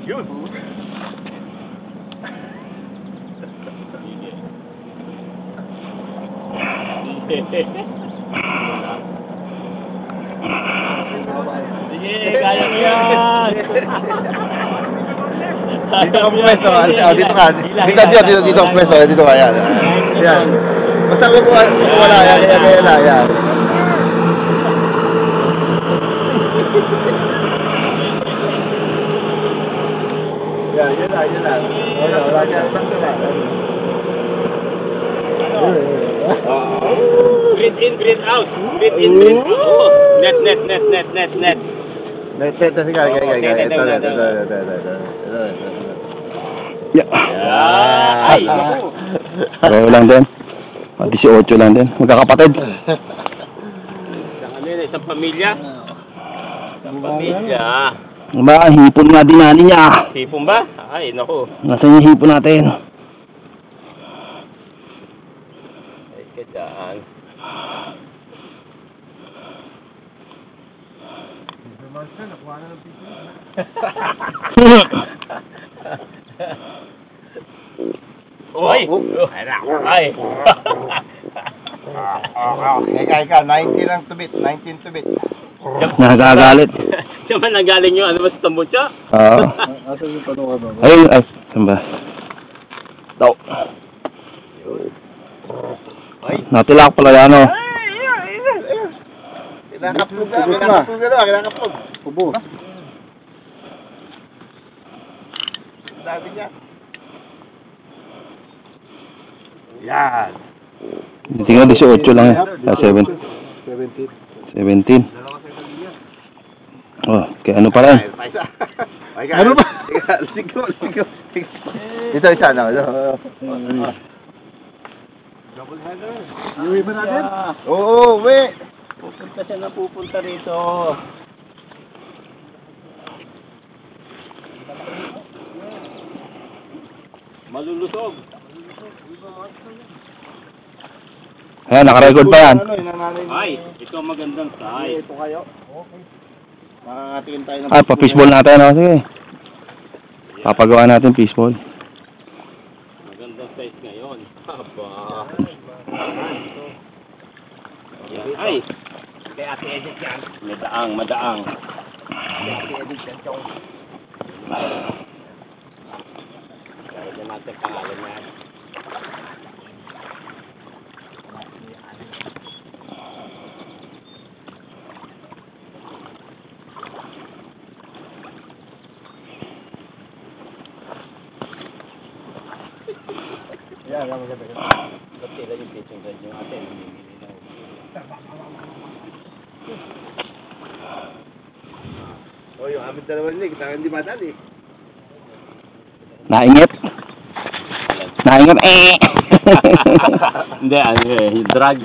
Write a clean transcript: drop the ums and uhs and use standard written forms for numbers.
Yun. Sige, kaya mo yan. Dito ka pwesto. Dito ka. Dito ka pwesto. Dito ka. Yan. Yan. Basta wala. Yan. Yan na. Wala dyan. Breathe in, breathe out. Breathe in, breathe out. Net. Net, sige. Ito. Ay! Pareho lang din. 18 lang din. Magkakapatid. Isang pamilya? Isang pamilya. Diba, hipon nga din natin niya. Hipon ba? Ay, naku. Nasaan yung hipon natin? Ay, kadaan. Oy! Ay! Ika, 19 lang tubit. 19 tubit. Nagagalit. Diyan nagaling yung ano ba sa tambutsa? Oo. Ayun, saan ba? Daw. Natilak pala yan, o. Kinakaplog. Ubo. Sabi niya. Yan. Tingnan 18 lang yan. 17. Oh, kaya ano pa rin? Ano ba? Sigo. Ito isa na. Double header. Uwi ba natin? Oo, uwi. Pupunta siya na pupunta rito. Malulusog. Ayan, nakarecord pa yan. Ay, ito ang magandang side. Ito kayo. Okay. Makakatingin tayo ng Pa-fishball natin, o. Sige. Papagawa natin fishball. Magandang size ngayon. Aba. Ay! Kay Ate Edith yan. Madaang. Kay Ate Edith yan, chong. Kaya na natin pangalan niya. Yan, maganda. Ba't sila yung pitching rod yung atin? Yung amin dalawa lig, hindi madali. Naingat. Hindi, yung drag.